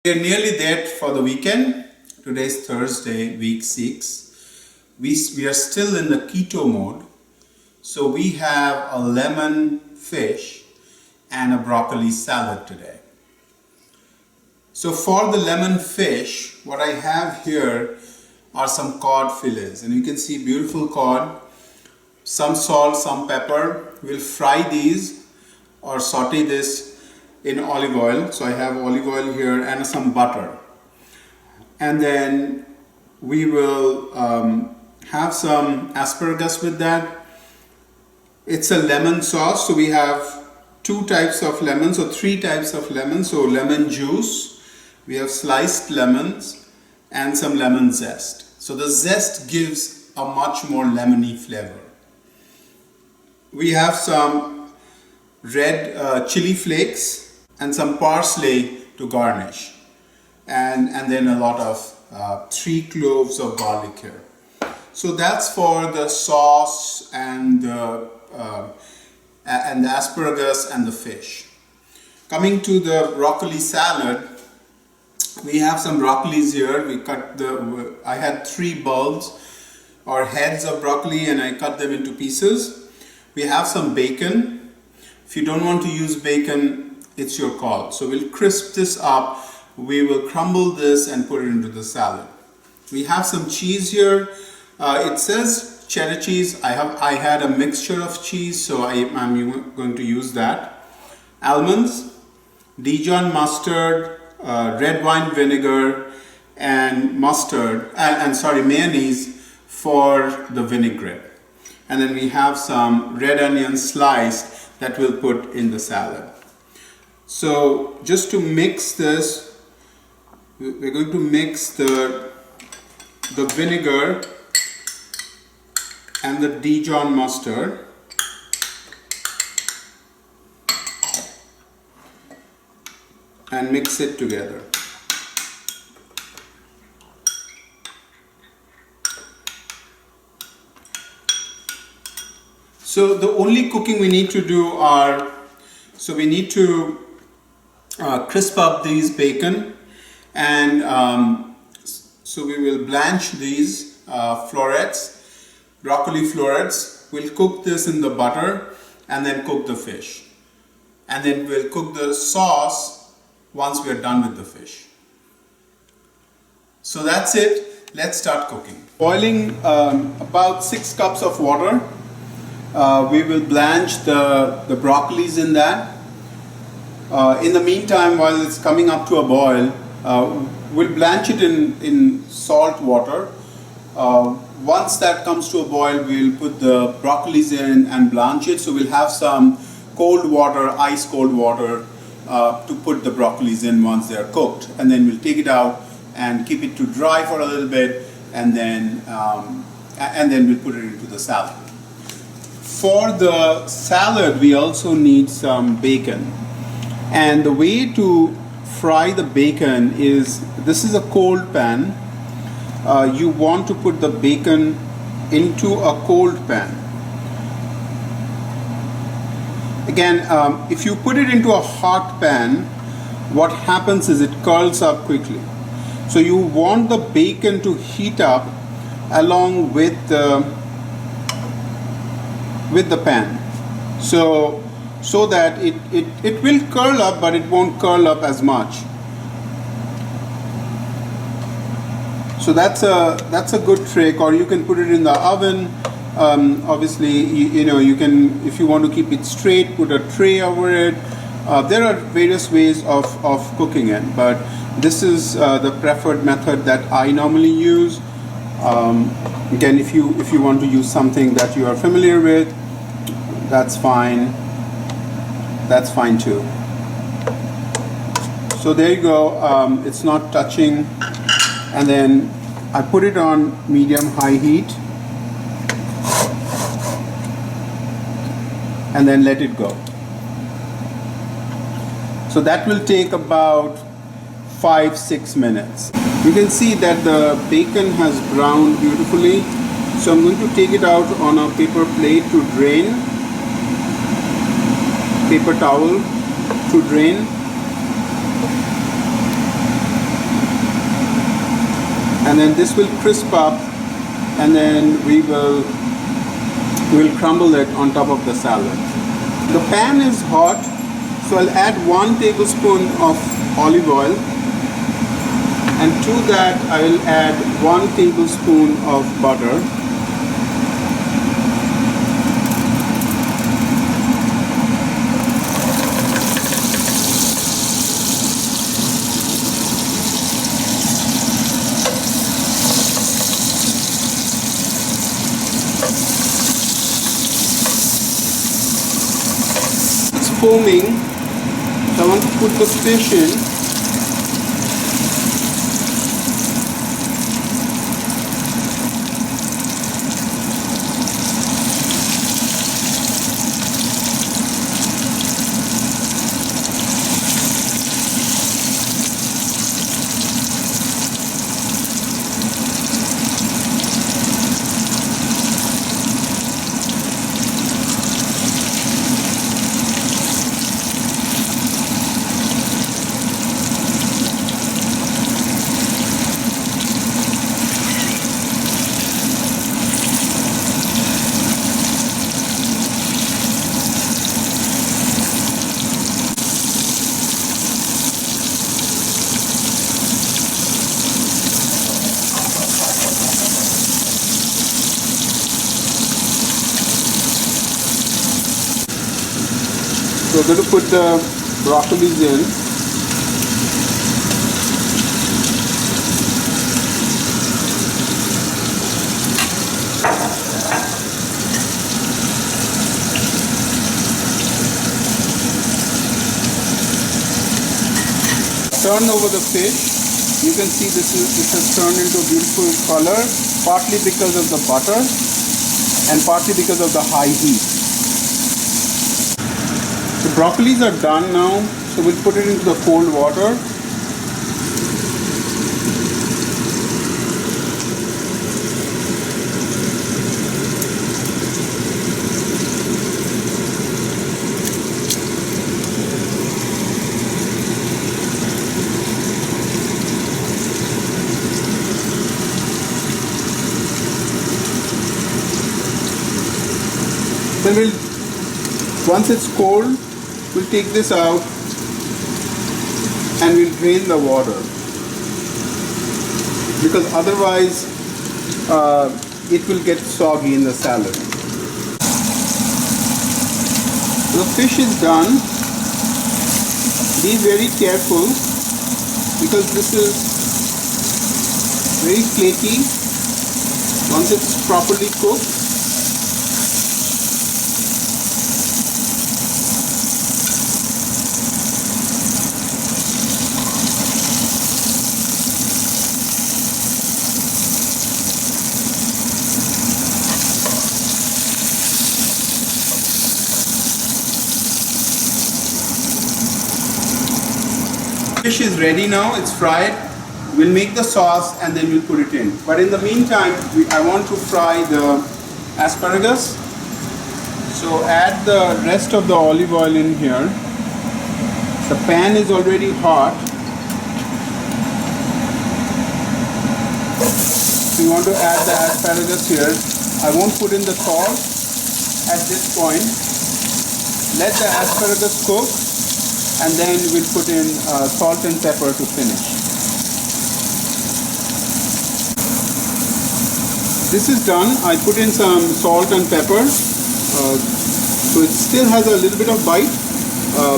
We are nearly there for the weekend. Today's Thursday, week 6. We are still in the keto mode. So we have a lemon fish and a broccoli salad today. So for the lemon fish, what I have here are some cod fillets. And you can see beautiful cod, some salt, some pepper. We'll fry these or saute this in olive oil. So I have olive oil here and some butter. And then we will have some asparagus with that. It's a lemon sauce. So we have 2 types of lemons or 3 types of lemons. So lemon juice, we have sliced lemons and some lemon zest. So the zest gives a much more lemony flavor. We have some red chili flakes and some parsley to garnish, and then a lot of 3 cloves of garlic here. So that's for the sauce and the asparagus and the fish. Coming to the broccoli salad, we have some broccolis here. I had 3 bulbs or heads of broccoli and I cut them into pieces. We have some bacon. If you don't want to use bacon, it's your call. So we'll crisp this up. We will crumble this and put it into the salad. We have some cheese here. It says cheddar cheese. I had a mixture of cheese, so I'm going to use that. Almonds, Dijon mustard, red wine vinegar, and mayonnaise for the vinaigrette. And then we have some red onion sliced that we'll put in the salad. So just to mix this, we're going to mix the vinegar and the Dijon mustard. And mix it together. So the only cooking we need to do we need to crisp up these bacon, and so we will blanch these florets, broccoli florets. We'll cook this in the butter and then cook the fish, and then we'll cook the sauce once we are done with the fish. So that's it. Let's start cooking. Boiling about 6 cups of water. We will blanch the broccolis in that. In the meantime, while it's coming up to a boil, we'll blanch it in salt water. Once that comes to a boil, we'll put the broccolis in and blanch it. So we'll have some cold water, ice cold water, to put the broccolis in once they're cooked. And then we'll take it out and keep it to dry for a little bit, and then we'll put it into the salad. For the salad, we also need some bacon. And the way to fry the bacon is, this is a cold pan. You want to put the bacon into a cold pan. Again, if you put it into a hot pan, what happens is it curls up quickly. So you want the bacon to heat up along with the pan. So that it will curl up, but it won't curl up as much. So that's a good trick. Or you can put it in the oven. Obviously, you can, if you want to keep it straight, put a tray over it. There are various ways of cooking it, but this is the preferred method that I normally use. Again, if you want to use something that you are familiar with, that's fine. That's fine too. So there you go. It's not touching, and then I put it on medium-high heat, and then let it go. So that will take about 5-6 minutes. You can see that the bacon has browned beautifully. So I'm going to take it out on a paper plate to drain. Paper towel to drain. and then this will crisp up, and then we'll crumble it on top of the salad. The pan is hot, so I'll add 1 tablespoon of olive oil, and to that I will add 1 tablespoon of butter. Foaming, so I want to put the fish in. So we're going to put the broccolis in. Turn over the fish. You can see this has turned into a beautiful color, partly because of the butter and partly because of the high heat. The broccolis are done now, so we'll put it into the cold water. Then once it's cold, we'll take this out and we'll drain the water, because otherwise it will get soggy in the salad. The fish is done. Be very careful because this is very flaky once it's properly cooked. Fish is ready now, it's fried. We'll make the sauce and then we'll put it in. But in the meantime, I want to fry the asparagus. So add the rest of the olive oil in here. The pan is already hot. So you want to add the asparagus here. I won't put in the salt at this point. Let the asparagus cook, and then we'll put in salt and pepper to finish. This is done. I put in some salt and pepper, so it still has a little bit of bite,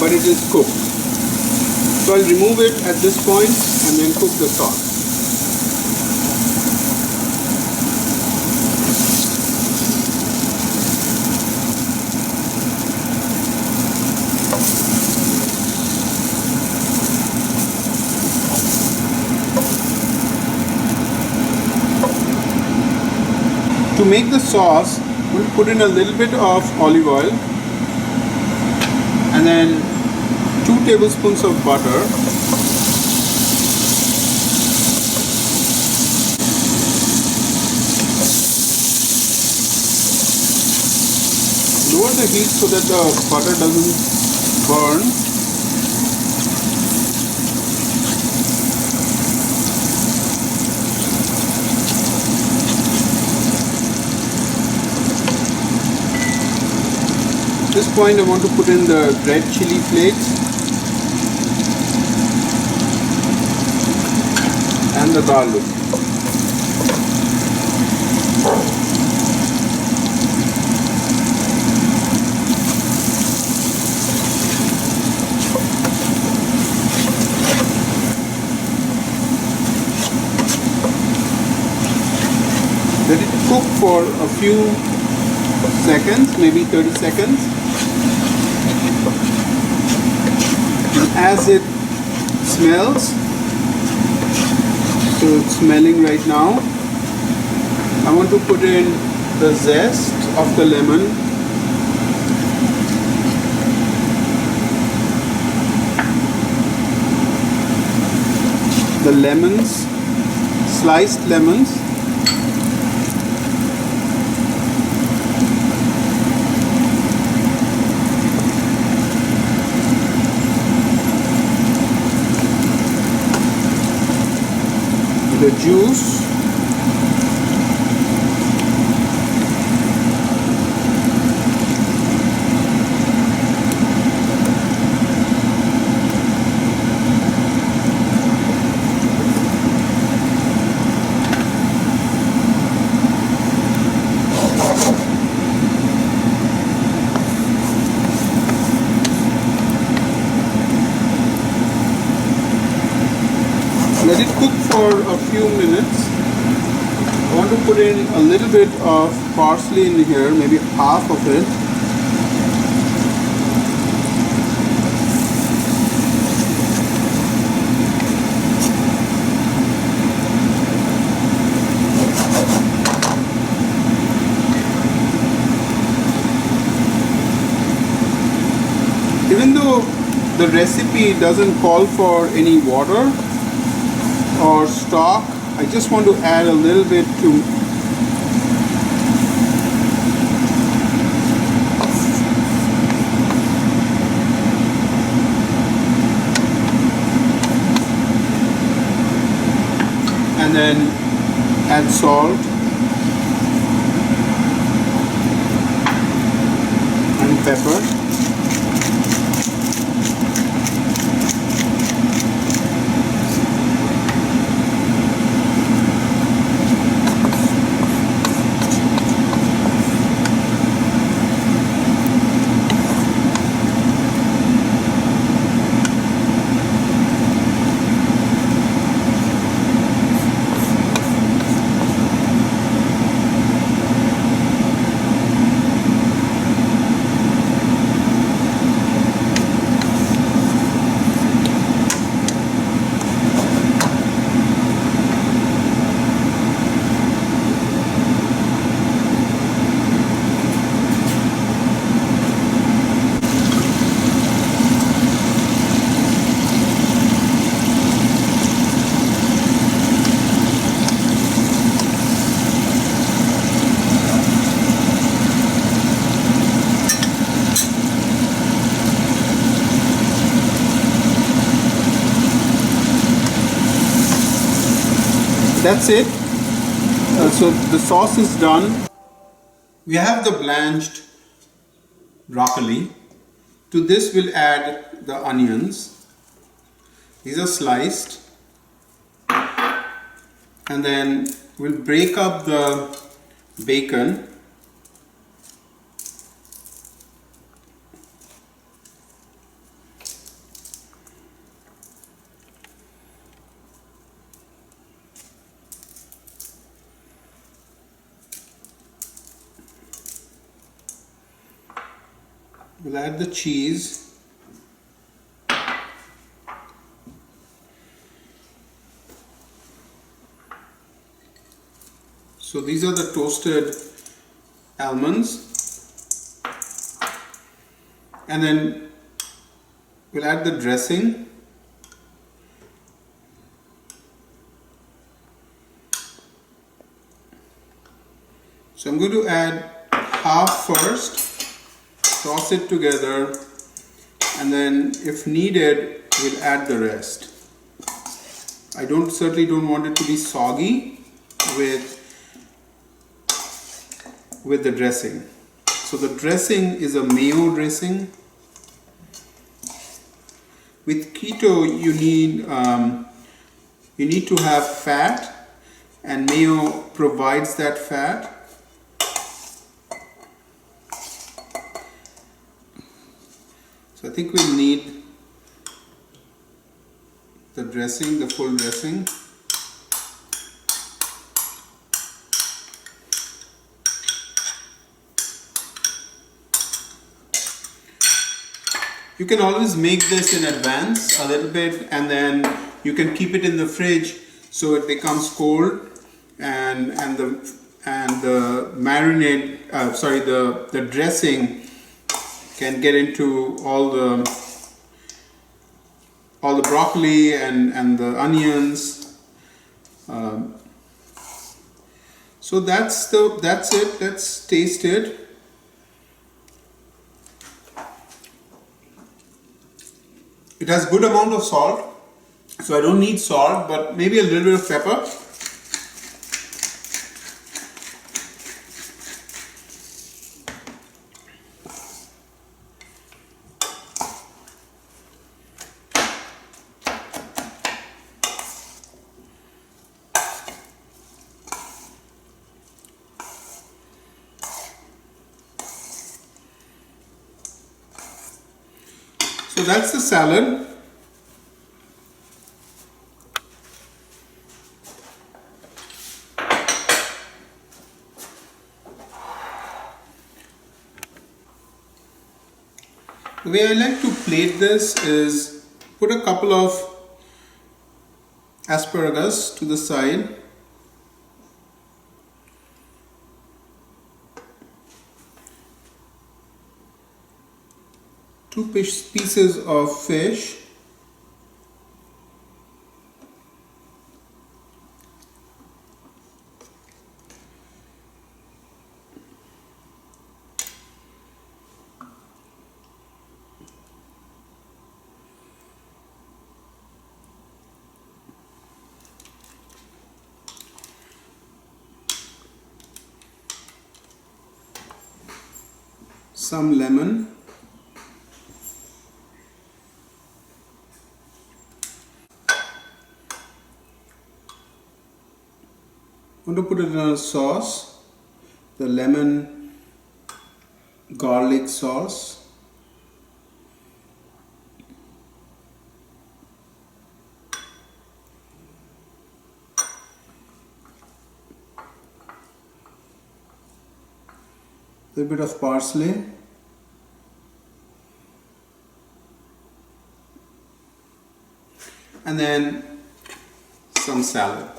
but it is cooked. So I'll remove it at this point and then cook the sauce. To make the sauce, we'll put in a little bit of olive oil and then 2 tablespoons of butter. Lower the heat so that the butter doesn't burn. point I want to put in the red chili flakes and the garlic. Let it cook for a few seconds, maybe 30 seconds. And as it smells, so it's smelling right now, I want to put in the zest of the lemon, the lemons, sliced lemons, the juice, let it cook for a few minutes. I want to put in a little bit of parsley in here, maybe half of it. Even though the recipe doesn't call for any water or stock, I just want to add a little bit to and then add salt and pepper. That's it. So the sauce is done. We have the blanched broccoli. To this we'll add the onions. These are sliced. And then we'll break up the bacon. We'll add the cheese. So these are the toasted almonds. And then we'll add the dressing. So I'm going to add half first. Toss it together, and then if needed we'll add the rest. I certainly don't want it to be soggy with the dressing. So the dressing is a mayo dressing. With keto, you need to have fat, and mayo provides that fat. So I think we'll need the dressing, the full dressing. You can always make this in advance a little bit, and then you can keep it in the fridge so it becomes cold, and the marinade, the dressing can get into all the broccoli and the onions. So that's it. Let's taste it. It has good amount of salt, so I don't need salt, but maybe a little bit of pepper. So that's the salad. The way I like to plate this is put a couple of asparagus to the side. Two pieces of fish. Some lemon. I'm going to put it in a sauce, the lemon garlic sauce. A little bit of parsley. And then some salad.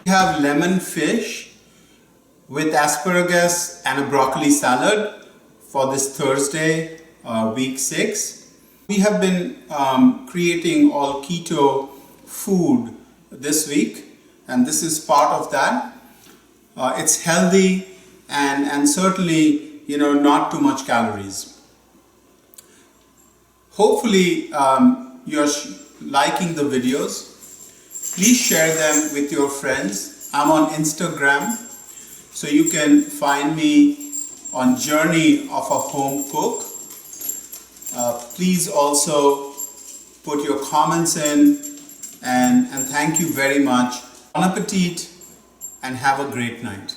We have lemon fish with asparagus and a broccoli salad for this Thursday, week 6. We have been creating all keto food this week, and this is part of that. It's healthy and certainly, not too much calories. Hopefully you're liking the videos. Please share them with your friends. I'm on Instagram, so you can find me on Journey of a Home Cook. Please also put your comments in, and thank you very much. Bon appetit and have a great night.